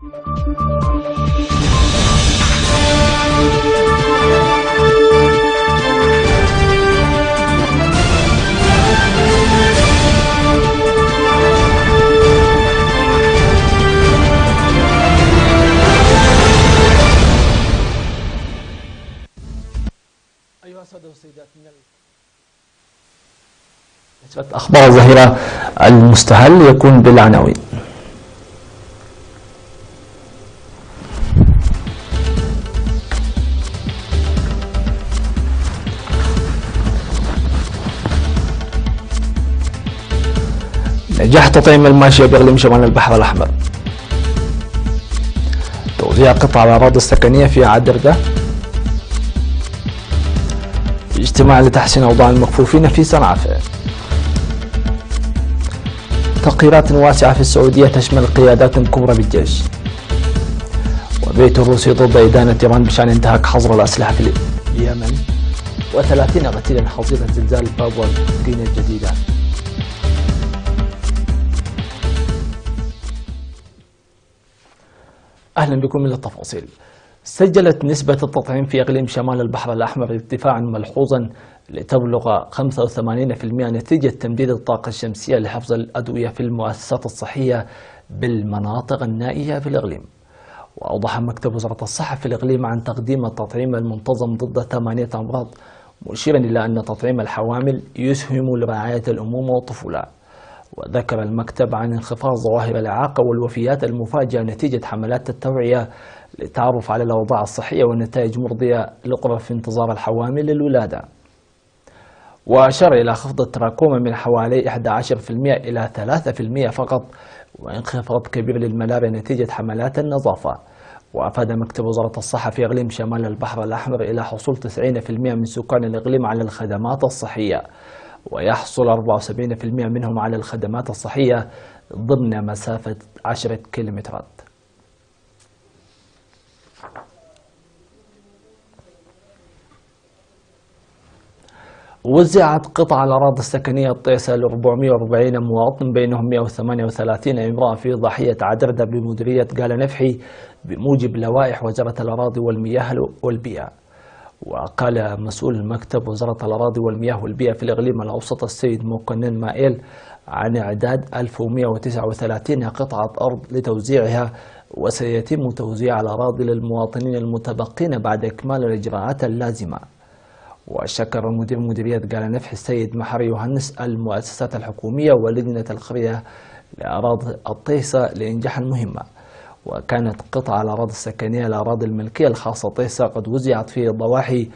أيها السادة والسيدات، نشرة أخبار الظهيرة المستهل يكون بالعناوين. نجاح تطعيم الماشية بإقليم شمال البحر الأحمر. توزيع قطع الأراضي السكنية في عدردة. اجتماع لتحسين أوضاع المكفوفين في صنعاء. تقريرات واسعة في السعودية تشمل قيادات كبرى بالجيش. وبيت الروسي ضد إدانة إيران بشأن انتهاك حظر الأسلحة في اليمن. و30 قتيلا حصيلة زلزال بابوا غينيا الجديدة. أهلا بكم إلى التفاصيل. سجلت نسبة التطعيم في إقليم شمال البحر الأحمر ارتفاعا ملحوظا لتبلغ 85% نتيجة تمديد الطاقة الشمسية لحفظ الأدوية في المؤسسات الصحية بالمناطق النائية في الإقليم. وأوضح مكتب وزارة الصحة في الإقليم عن تقديم التطعيم المنتظم ضد 8 أمراض، مشيرا إلى أن تطعيم الحوامل يسهم لرعاية الأمومة والطفولة. وذكر المكتب عن انخفاض ظواهر الإعاقة والوفيات المفاجئة نتيجة حملات التوعية للتعرف على الأوضاع الصحية والنتائج مرضية لقرب في انتظار الحوامل للولادة. وأشار إلى خفض التراكم من حوالي 11% إلى 3% فقط، وانخفاض كبير للملاريا نتيجة حملات النظافة. وأفاد مكتب وزارة الصحة في إقليم شمال البحر الأحمر إلى حصول 90% من سكان الإقليم على الخدمات الصحية، ويحصل 74% منهم على الخدمات الصحية ضمن مسافة 10 كيلومترات. وزعت قطع الأراضي السكنية الطيسة ل 440 مواطن بينهم 138 امرأة في ضاحية عدردة بمديرية قال نفحي بموجب لوائح وزارة الأراضي والمياه والبيئة. وقال مسؤول مكتب وزارة الأراضي والمياه والبيئة في الإقليم الأوسط السيد مقنن مائيل عن إعداد 1139 قطعة أرض لتوزيعها، وسيتم توزيع الأراضي للمواطنين المتبقين بعد إكمال الإجراءات اللازمة. وشكر مدير مديرية قال نفحي السيد محري يوهنس المؤسسات الحكومية ولجنة القرية لأراضي الطيسة لإنجاح المهمة. وكانت قطع الأراضي السكنية الأراضي الملكية الخاصة طيسة قد وزعت في ضواحي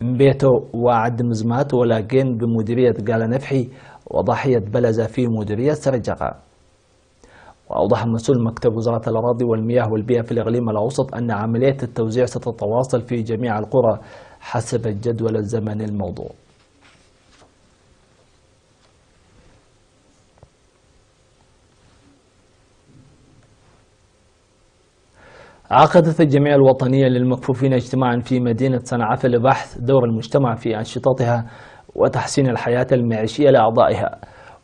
مبيتو وعد مزمات ولاقين بمديرية قال نفحي وضاحية بلزة في مديرية سرجقة. وأوضح مسؤول مكتب وزارة الأراضي والمياه والبيئة في الإقليم الأوسط أن عملية التوزيع ستتواصل في جميع القرى حسب الجدول الزمني الموضوع. عقدت الجمعية الوطنية للمكفوفين اجتماعا في مدينة صنعاء لبحث دور المجتمع في أنشطتها وتحسين الحياة المعيشية لأعضائها.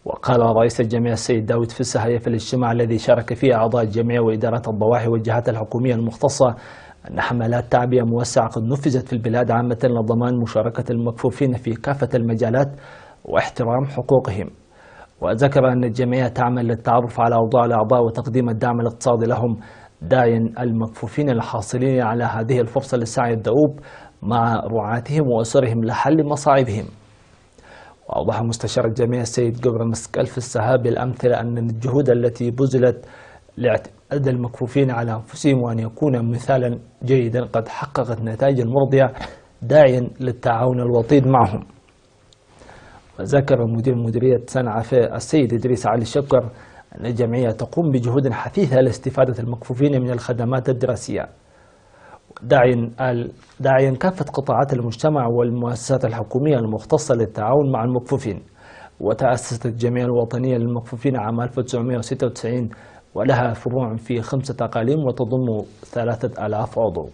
وقال رئيس الجمعية السيد داود فسحية في الاجتماع الذي شارك فيه أعضاء الجمعية وإدارة الضواحي والجهات الحقوقية المختصة أن حملات تعبئة موسعة قد نفذت في البلاد عامة لضمان مشاركة المكفوفين في كافة المجالات واحترام حقوقهم. وذكر أن الجمعية تعمل للتعرف على أوضاع الأعضاء وتقديم الدعم الاقتصادي لهم، داعيا المكفوفين الحاصلين على هذه الفرصة للسعي الدؤوب مع رعاتهم وأسرهم لحل مصاعبهم. وأوضح مستشار الجمعية السيد جبر مسكال في السهاب بالأمثلة أن الجهود التي بذلت لاعتماد المكفوفين على أنفسهم وأن يكون مثالا جيدا قد حققت نتائج مرضية، داعيا للتعاون الوطيد معهم. وذكر مدير مديرية صنعاء السيد إدريس علي الشكر أن الجمعية تقوم بجهود حثيثة لاستفادة المكفوفين من الخدمات الدراسية، داعيا كافة قطاعات المجتمع والمؤسسات الحكومية المختصة للتعاون مع المكفوفين. وتأسست الجمعية الوطنية للمكفوفين عام 1996 ولها فروع في 5 أقاليم وتضم 3000 عضو.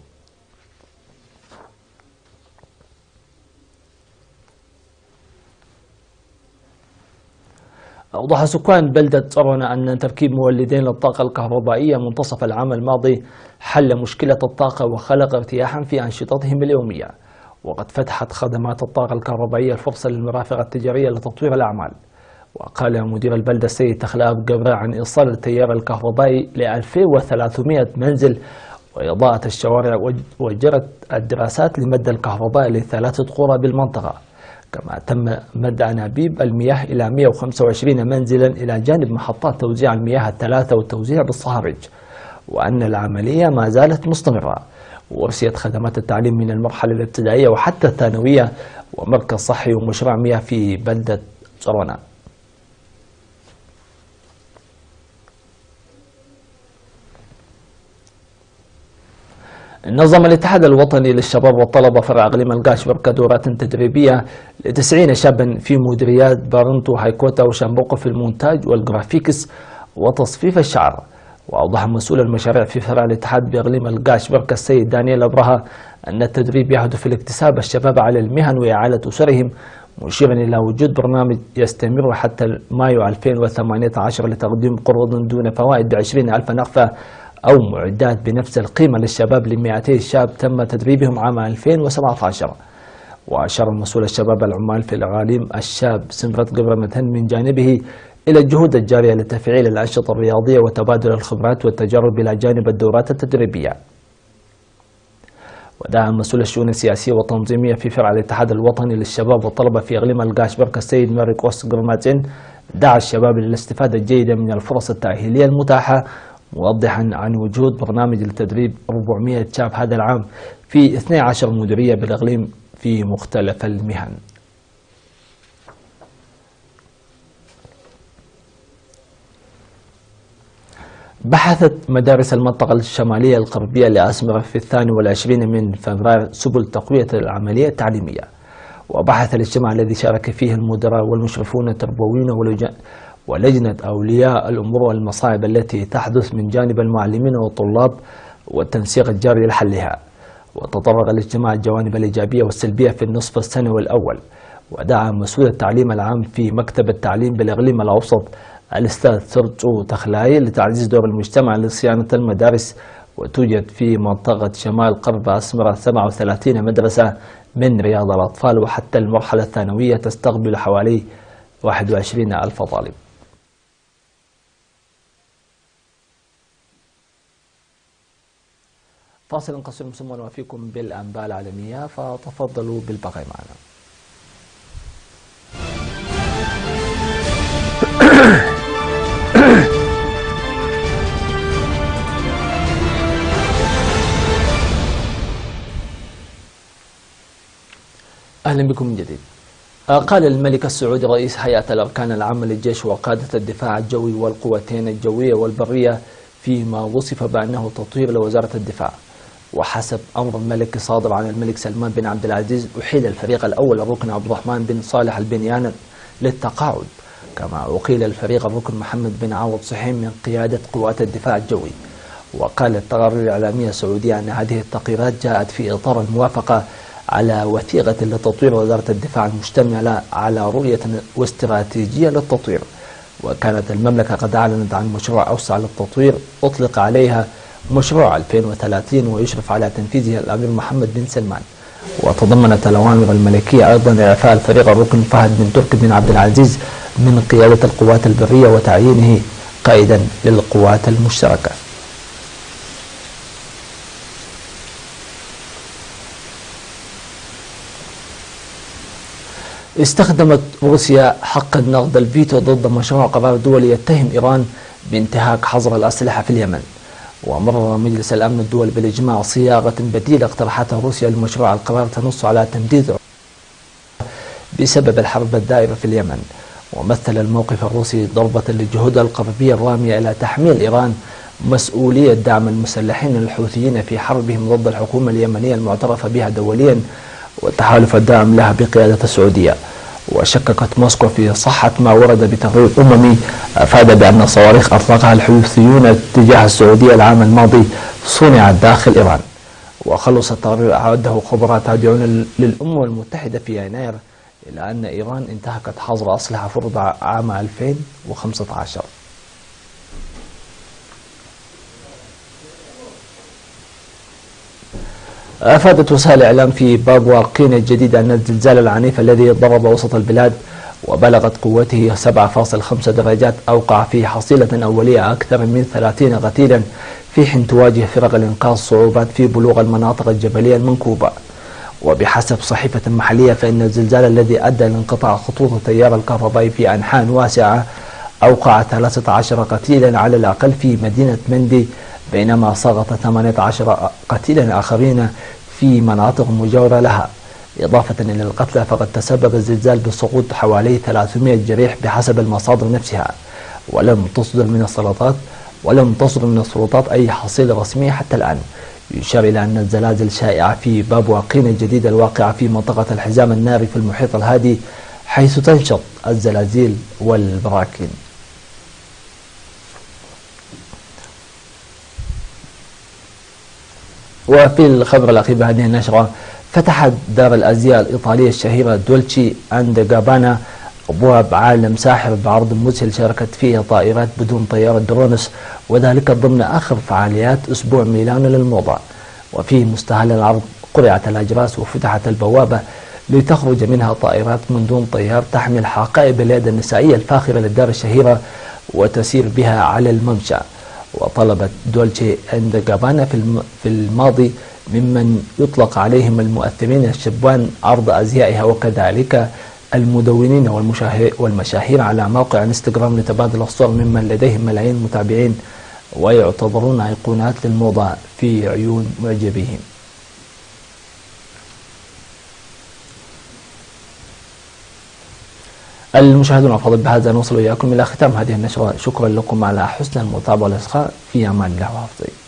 أوضح سكان بلدة صرونة أن تركيب مولدين للطاقة الكهربائية منتصف العام الماضي حل مشكلة الطاقة وخلق ارتياحا في أنشطتهم اليومية. وقد فتحت خدمات الطاقة الكهربائية الفرصة للمرافق التجارية لتطوير الأعمال. وقال مدير البلدة السيد تخلاف قبرة عن إيصال التيار الكهربائي ل 2300 منزل وإضاءة الشوارع، وجرت الدراسات لمد الكهرباء ل3 قرى بالمنطقة. كما تم مد أنابيب المياه إلى 125 منزلا إلى جانب محطات توزيع المياه ال3 والتوزيع بالصهارج، وأن العملية ما زالت مستمرة. وأرسيت خدمات التعليم من المرحلة الابتدائية وحتى الثانوية ومركز صحي ومشروع مياه في بلدة صرونة. نظم الاتحاد الوطني للشباب والطلبة فرع اقليم القاشبركة دورات تدريبية ل90 شابا في مديريات بارنتو هايكوتا وشامبوكو في المونتاج والجرافيكس وتصفيف الشعر. وأوضح مسؤول المشاريع في فرع الاتحاد باقليم القاشبركة السيد دانيال أبرهة أن التدريب يهدف لاكتساب الشباب على المهن وإعالة أسرهم، مشيرا إلى وجود برنامج يستمر حتى مايو 2018 لتقديم قروض دون فوائد ب20,000 نقفة أو معدات بنفس القيمة للشباب ل200 شاب تم تدريبهم عام 2017. وأشار مسؤول الشباب العمال في الأقاليم الشاب سمرت قبر متهن من جانبه إلى الجهود الجارية لتفعيل الأنشطة الرياضية وتبادل الخبرات والتجارب إلى جانب الدورات التدريبية. ودعا مسؤول الشؤون السياسية والتنظيمية في فرع الاتحاد الوطني للشباب والطلبة في اقليم القاشبركة السيد ماريكوس جرماتين دعا الشباب للاستفادة الجيدة من الفرص التأهيلية المتاحة، موضحا عن وجود برنامج لتدريب 400 شاب هذا العام في 12 مديرية بالإقليم في مختلف المهن. بحثت مدارس المنطقة الشمالية الغربية لأسمرة في 22 من فبراير سبل تقوية العملية التعليمية. وبحث الاجتماع الذي شارك فيه المدراء والمشرفون التربويين ولجنة أولياء الأمور والمصاعب التي تحدث من جانب المعلمين والطلاب والتنسيق الجاري لحلها. وتطرق الاجتماع الجوانب الإيجابية والسلبية في النصف السنوي الأول. ودعا مسؤول التعليم العام في مكتب التعليم بالإقليم الأوسط الأستاذ سرجو تخلاي لتعزيز دور المجتمع لصيانة المدارس. وتوجد في منطقة شمال قرب أسمرة 37 مدرسة من رياض الأطفال، وحتى المرحلة الثانوية تستقبل حوالي 21,000 طالب. فاصل قصير ثم نوافيكم بالأنباء العالمية، فتفضلوا بالبقاء معنا. أهلا بكم من جديد. قال الملك السعودي رئيس هيئة الأركان العامة للجيش وقادة الدفاع الجوي والقوتين الجوية والبرية فيما وصف بأنه تطوير لوزارة الدفاع. وحسب أمر الملك صادر عن الملك سلمان بن عبد العزيز أحيل الفريق الأول الركن عبد الرحمن بن صالح البنيان للتقاعد، كما أقيل الفريق الركن محمد بن عوض صحيم من قيادة قوات الدفاع الجوي. وقال التقارير الإعلامية السعودية أن هذه التغييرات جاءت في إطار الموافقة على وثيقة لتطوير وزارة الدفاع المشتملة على رؤية واستراتيجية للتطوير. وكانت المملكة قد أعلنت عن مشروع أوسع للتطوير أطلق عليها مشروع 2030 ويشرف على تنفيذه الأمير محمد بن سلمان. وتضمنت الأوامر الملكية أيضا إعفاء الفريق الركن فهد بن تركي بن عبد العزيز من قيادة القوات البرية وتعيينه قائدا للقوات المشتركة. استخدمت روسيا حق النقد الفيتو ضد مشروع قرار دولي يتهم إيران بانتهاك حظر الأسلحة في اليمن. ومرر مجلس الأمن الدولي بالإجماع صياغة بديلة اقترحتها روسيا لمشروع القرار تنص على تمديد بسبب الحرب الدائرة في اليمن. ومثل الموقف الروسي ضربة للجهود الغربية الرامية إلى تحميل إيران مسؤولية دعم المسلحين الحوثيين في حربهم ضد الحكومة اليمنية المعترف بها دوليا والتحالف الداعم لها بقيادة السعودية. وشككت موسكو في صحة ما ورد بتقرير أممي أفاد بأن صواريخ أطلقها الحوثيون تجاه السعودية العام الماضي صنعت داخل إيران. وخلص التقرير أعده خبراء تابعون للأمم المتحدة في يناير إلى أن إيران انتهكت حظر أسلحة فرض عام 2015. أفادت وسائل الإعلام في بابوا غينيا الجديدة أن الزلزال العنيف الذي ضرب وسط البلاد وبلغت قوته 7.5 درجات أوقع في حصيلة أولية أكثر من 30 قتيلا، في حين تواجه فرق الإنقاذ صعوبات في بلوغ المناطق الجبلية المنكوبة. وبحسب صحيفة محلية فإن الزلزال الذي أدى لانقطاع خطوط التيار الكهربائي في أنحاء واسعة أوقع 13 قتيلا على الأقل في مدينة مندي، بينما سقط 18 قتيلا آخرين في مناطق مجاورة لها. إضافة إلى القتلى فقد تسبب الزلزال بسقوط حوالي 300 جريح بحسب المصادر نفسها، ولم تصدر من السلطات أي حصيلة رسمية حتى الآن. يشار إلى أن الزلازل شائعة في بابوا غينيا الجديدة الواقعة في منطقة الحزام الناري في المحيط الهادي، حيث تنشط الزلازل والبراكين. وفي الخبر الأخير بهذه النشرة، فتحت دار الأزياء الإيطالية الشهيرة دولتشي أند جابانا أبواب عالم ساحر بعرض مذهل شاركت فيه طائرات بدون طيار درونس، وذلك ضمن آخر فعاليات أسبوع ميلانو للموضة. وفي مستهل العرض قرعت الأجراس وفتحت البوابة لتخرج منها طائرات من دون طيار تحمل حقائب اليد النسائية الفاخرة للدار الشهيرة وتسير بها على الممشى. وطلبت دولتشي أند جابانا في الماضي ممن يطلق عليهم المؤثرين الشبان عرض أزيائها، وكذلك المدونين والمشاهير على موقع انستغرام لتبادل الصور ممن لديهم ملايين متابعين ويعتبرون أيقونات للموضة في عيون معجبيهم. المشاهدون الفاضل، بهذا نوصل إياكم إلى ختام هذه النشرة. شكرا لكم على حسن المتابعة والإصغاء. في أمان الله وحفظه.